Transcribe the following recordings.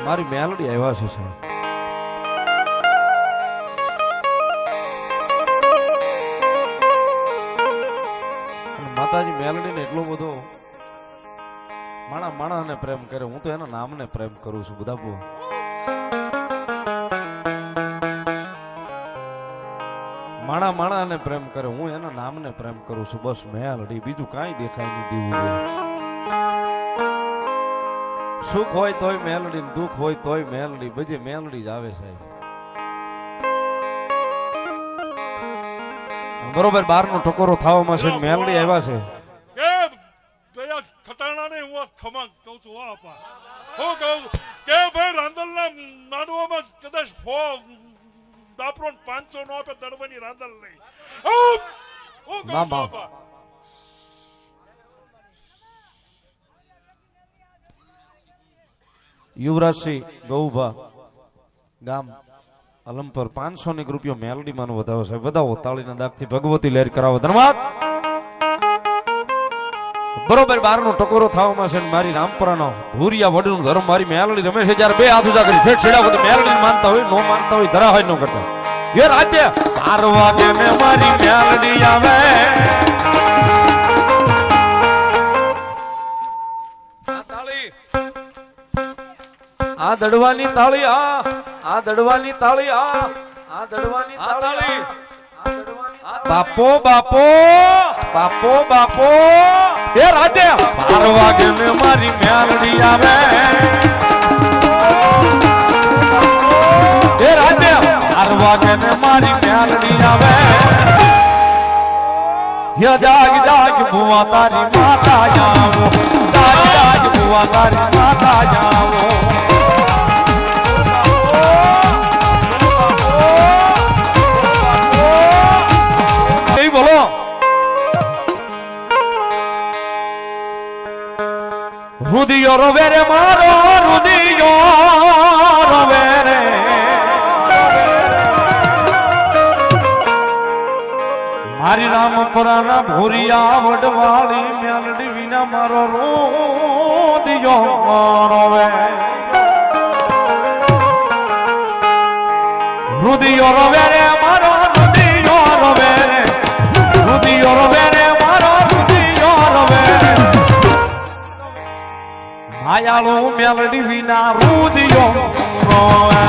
મારી મેલડી આવ્યા છે સાહેબ. માતાજી મેલડી ને એટલો બધો માણા ને પ્રેમ કરે, હું તો એના નામને પ્રેમ કરું છું. બધા બહુ માણા ને પ્રેમ કરે, હું એના નામને પ્રેમ કરું છું. બસ મેલડી, બીજું કાંઈ દેખાય નહીં દીવું. સુખ હોય તોય મેલડી, દુઃખ હોય તોય મેલડી, બધી મેલડી જ આવે સાહેબ. બરોબર 12 નો ટકોરો થવામાં છે, મેલડી આવ્યા છે. ખટાણા ને હું ખમા કહું છું. હું કહું કે ભાઈ રાંદલના નાડવામાં કદાચ દાપરો 500 નો આપે દડવાની રાંદલ નહીં. હું કહું છું યુવરાજસિંહ ગૌભા ગામ અલમપર 500 રૂપિયો મેલડી માં વધાવો છે. વધાવો તાળીના દાગથી ભગવતી લહેર કરાવો. ધન્યવાદ. બરોબર 12 નો ટકોરો થવામાં છે. મારી રામપરાનો ભૂરિયા વડનું ધર્મ મારી મેલડી રમે છે. જ્યારે બે હાથ ઉજા કરી ઠેઠ છેડા બધું મેલડી માનતા હોય, નો માનતા હોય, ધરા હોય ન કરતા. એ રાતે 12 વાગે મે મારી મેલડી આવે. આ દડવાની તાળી, આ દડવાની તાળી, આ દડવાની તાળી. બાપો બાપો બાપો બાપો. એ રાતે 12 વાગે મે મારી મેલડી આવે. એ રાતે 12 વાગે મે મારી મેલડી આવે. જાગ જાગ બુવા તારી માતા જાવો, જાગ જાગ બુવા તારી માતા જાવો. બોલો રુદિયો રોવે રે મારો, રુદિયો રોવે રે. મારી રામપરાના ભૂરિયા વડવાળી મેલડી વિના મારો રુદિયો રોવે. રુદિયો રોવે રે મારો, રુદિયો રોવે રે. રુદિયો રોવે રે મારો, રુદિયો રોવે. માયાળો મેલડી વિના રુદિયો રોવે.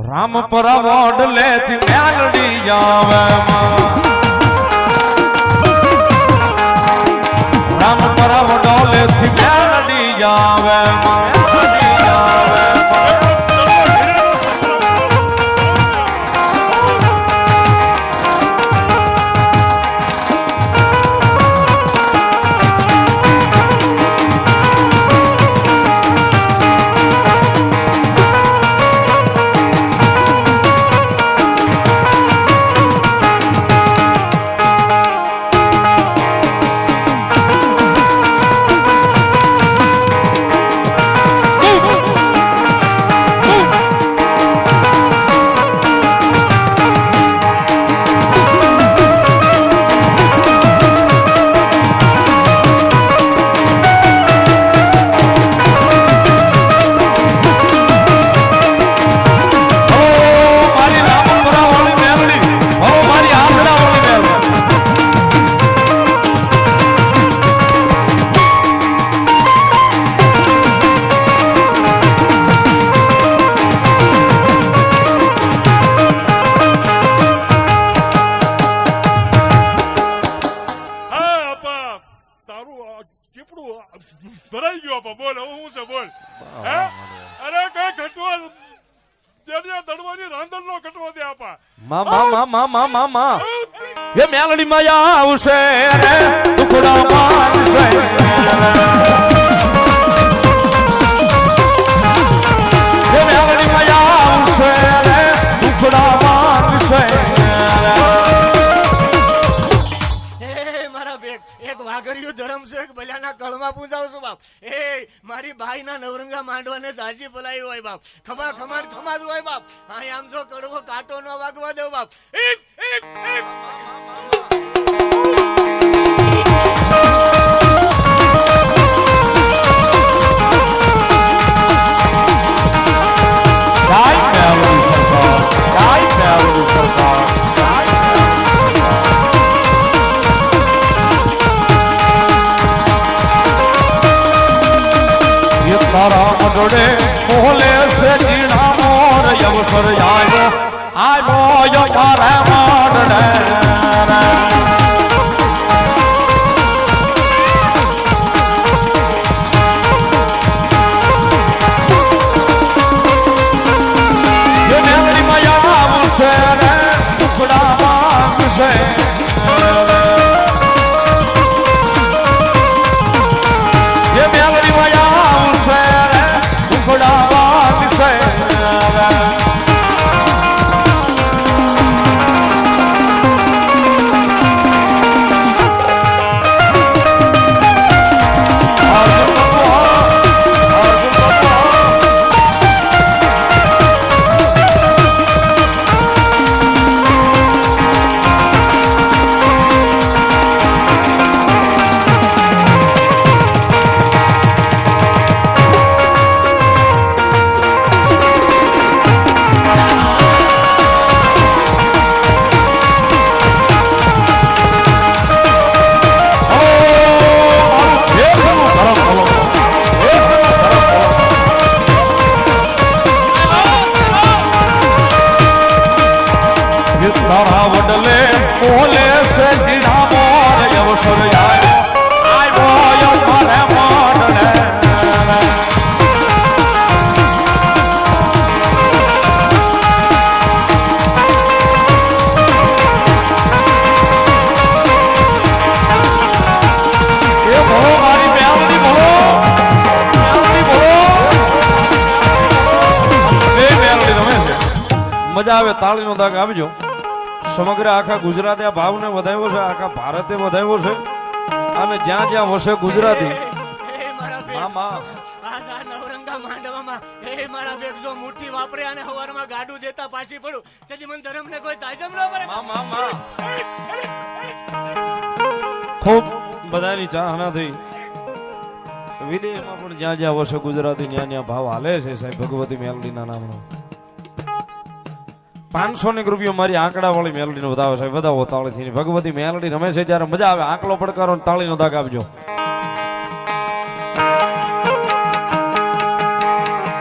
રામપરા મોડલે થી મેલડી આવે. રામપરા મોડલે થી મેલડી આવે. થઈ ગયો આપા બોલ હવે હું છે બોલ હે અરે કઈ ઘટવા જેની દડવાની રાંધણ નો ઘટવા દે આપા મા એ મેલડી માં આવશે રે ટુકડા મારશે એ મેલડી માં આવશે રે ટુકડા મારશે એક વાઘરિયું ધર્મ છે એક ભલાના કળમાં પૂજાવશું બાપ એ મારી ભાઈ ના નવરંગા માંડવાને સાચી પલાઈ હોય બાપ ખમા ખમા ખમાજ હોય બાપ અહીં આમ જો કડવો કાંટો ન વાગવા દો બાપ તારા મગડે બોલે છે જીણા મોર અવસર આવ્યો મારે માંડડે એ મેલડી માયા આવશે રે ટુકડા માંગશે એ મેલડી માયા આવશે ટુકડા માંગશે તારા વડલે બોલે છે જીણા મોર અવસર આવ્યો મારે માંડડે એ ભણો મારી મેલડી ભણો મેલડી રમે છે મજા આવે તાળીનો દાગ આપજો સમગ્ર આખા ગુજરાતે આ ભાવને વધાવ્યો છે આખા ભારતે વધાવ્યો છે અને જ્યાં જ્યાં વસે ગુજરાતી નવરંગા માંડવામાં એ મારા બેગ જો મુઠ્ઠી વાપરે અને હવારમાં ગાડું દેતા પાછી પડું તેથી મને ધર્મ ને કોઈ તાજમ ન પડે ખૂબ બધાની ચાહના થઈ વિદેશમાં પણ જ્યાં જ્યાં વસે ગુજરાતી ત્યાં ત્યાં ભાવ હાલે છે સાહેબ ભગવતી મેલડીના નામનો 500 રૂપિયા મારી આંકડા વાળી મેલડી નો વધાવો સાહેબ વધાવો તાળીથી ભગવતી મેલડી રમે છે જ્યારે મજા આવે આંકલો પડકારો તાળીનો દાગ આપજો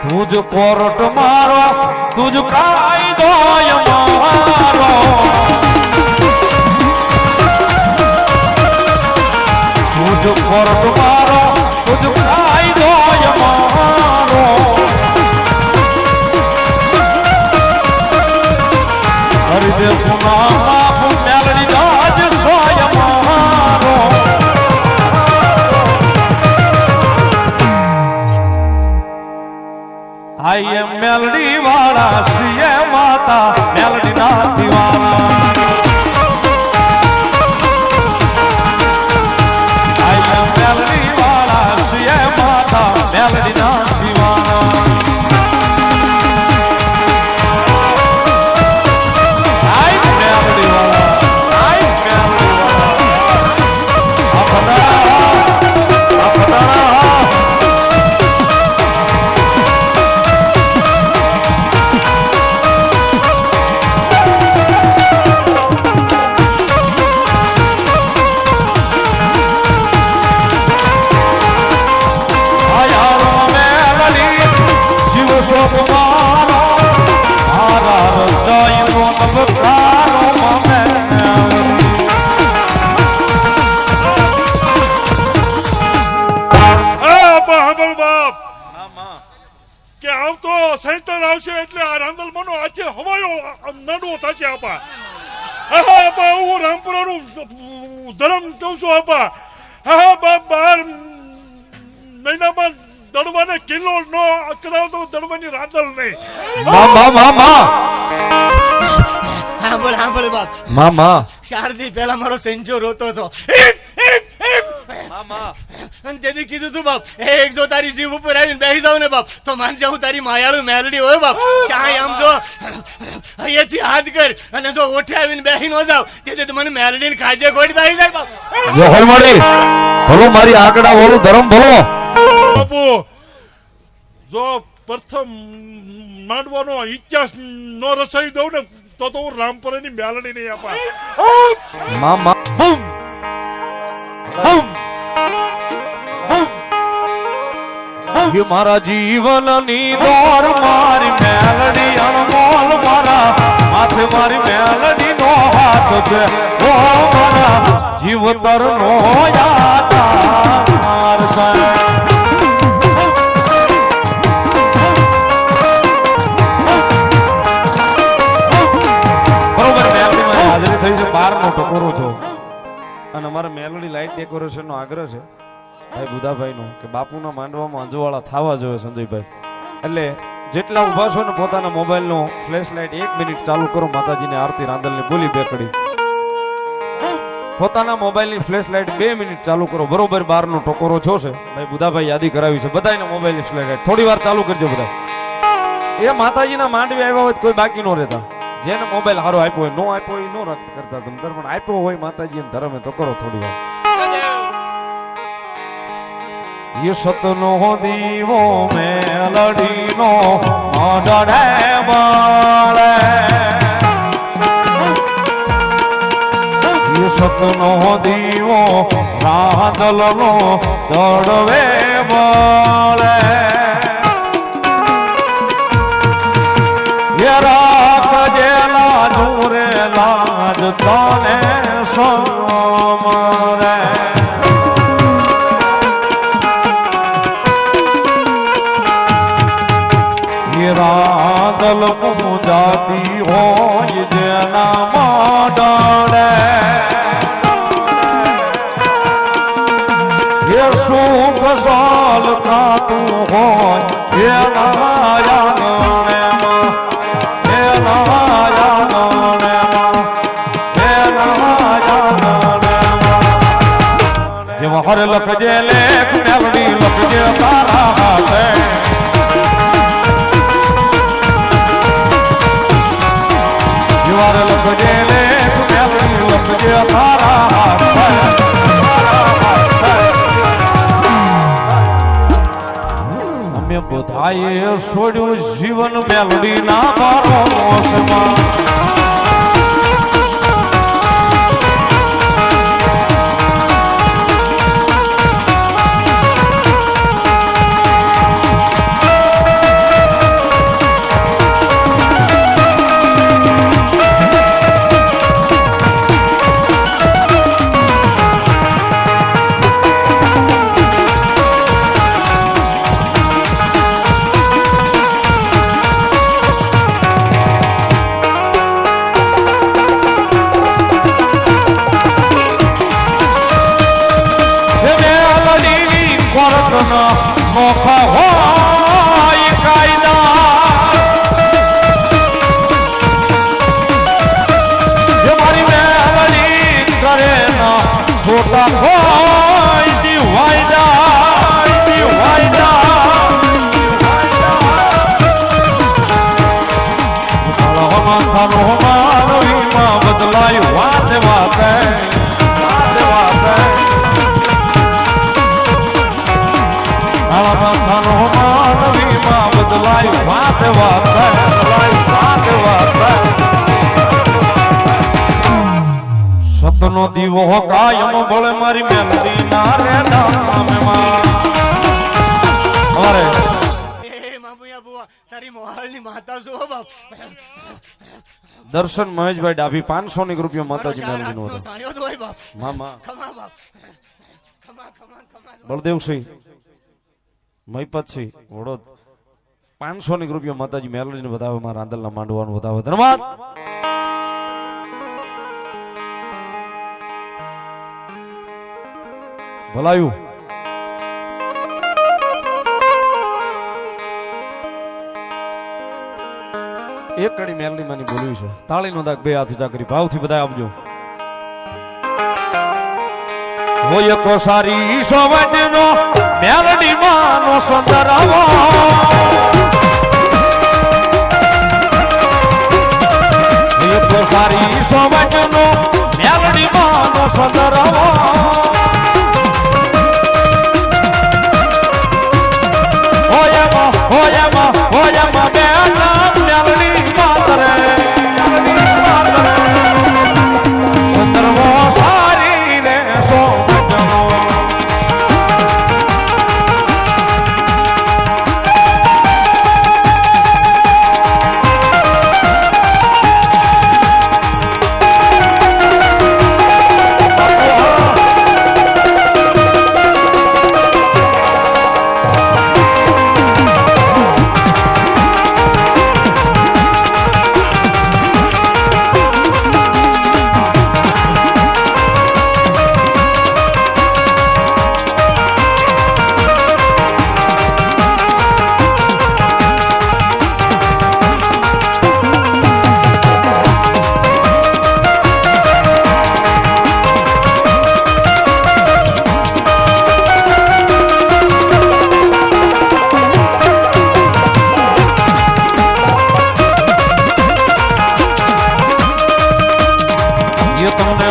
તુજ કોરટ મારો તુજ કાયદો મારો તુજ કોરટ મારો તુજ કાયદો મારો હરિદેવ પુના મેલડી રાજ સોય મારો આઈ એમ મેલડી વાળા સીએ માતા મેલડી ના દીવાના આઈ એમ મેલડી વાળા સીએ માતા મેલડી ના દીવાના આવશે એટલે આ રાંદલ મનો આજે હવાયો નાડવો થશે આપા. હા આપા હું રામપુરાનું ધર્મ કહું છું આપા. હા બાપ 12 મહિનામાં દડવાને કિલ્લો નો કરાવતો દડવાની રાંદલ નહીં. સાંભળ બાપ. મામા 4 દી પહેલા મારો સેન્ચો રોતો હતો. અને તેથી કીધું તું બાપ, એક જો તારી જીવ ઉપર આવીને બેસી જાવ ને બાપ તો માનજે હું તારી માયાળું મેલડી હોય બાપ. ચાય આમ જો અહીંયાથી હાથ કર અને જો ઓઠે આવીને બેસી ન જાવ તેથી મને મેલડીને ખાધે ખોટ બેસી જાય બાપ. જો હોય મળી ભલો મારી આકડા વાળું ધર્મ ભલો. બાપુ જો પ્રથમ માંડવાનો ઇતિહાસ નો રસાઈ દઉં ને તો હું રામપુરાની મેલડી નહીં આપા. મામા મારા જીવનની દોર મારી મેલડી અણમોલ મારા માથે મારી મેલડી નો હાથ છે. ઓ મારા જીવતર નો યાદાર છે. બરોબર મેલડીમાં હાજરી થઈ છે 12 નો ટકોરો છો અને અમારા મેલડી લાઇટ ડેકોરેશન નો આગ્રહ છે ભાઈ બુધાભાઈ નો કે બાપુના માંડવામાં અંજવાળા થવા જોઈએ સંજયભાઈ. એટલે જેટલા ઉભા છો ને પોતાના મોબાઈલ નો ફ્લેશ લાઇટ 1 મિનિટ ચાલુ કરો માતાજીને આરતી રાંદલની બોલી બેકડી. પોતાના મોબાઈલ ની ફ્લેશ લાઇટ 2 મિનિટ ચાલુ કરો. બરોબર 12 નો ટકોરો છો છે ભાઈ બુધાભાઈ યાદી કરાવી છે. બધાના મોબાઈલ ની ફ્લેશ લાઇટ થોડી વાર ચાલુ કરજો બધા. એ માતાજીના માંડવી આવ્યા હોય કોઈ બાકી નો રહેતા. જેને મોબાઈલ હારો આપ્યો હોય નો આપ્યો હોય નો રક્ત કરતા તમે પણ આપ્યો હોય માતાજી ધર્મે તો કરો થોડી વાર. ये सतनो दीवो मेलडी नो मडड़े बाळे. ये सतनो दीवो रांदल नो दड़वे बाळे. ये राख जेला दूरे लाज तने समरे. રાંદલ પૂજાતી હોય જેના માડે. એ સુખ સાલ કાતું હોય એના આંગણેમાં એના આંગણેમાં એના આંગણેમાં. જેવા હર લખજે લેખ મેલડી લખજે તારા હાથે. લખજે લેખ મેલડી લખજે તારા હાથે. અમે બધાએ છોડ્યું જીવન મેલડી ના મારો મોસમાં. મોખા હોય કાયદા મારી મેલડી કરે ના ખોટા હોય દિવાયદા. માનવીમાં બદલાય વાત વાતે. માનવીમાં બદલાય વાત વાતે. સતનો દીવો કાયમ બળે મારી મેલડી ના રે નામમાં. અરે તારી મોહાલની માતા છો બાપ. દર્શન મહેશભાઈ ડાભી 500 રૂપિયા માતાજી મેલડી નો હતો. મામા બળદેવસિંહ મહિપતસિંહ વડોદ 500 રૂપિયા માતાજી મેલડીને વધાવે, મારા રાંદલના માંડવાનું વધાવે. ધન્યવાદ. ભલાયું એક કડી મેલડી માની બોલવી છે. તાળીનો દાગ બે હાથ ઊંચા કરી ભાવથી બધા આપજો. હોય કો સારી સોવડનો મેલડી માનો સુંદરવો, હોય કો સારી સોવડનો મેલડી માનો સુંદરવો, હોયમાં બેના મેલડી માતરે, મેલડી માતરે સુંદરવો સારી રે સોવડનો.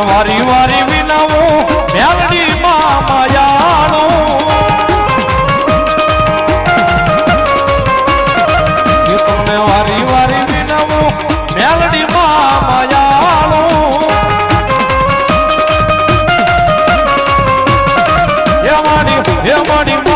વારી વારી વિનાવું મેલડી માં માયાળું, તમને વારી વારી વિનાવું મેલડી માં માયાળું. એ માડી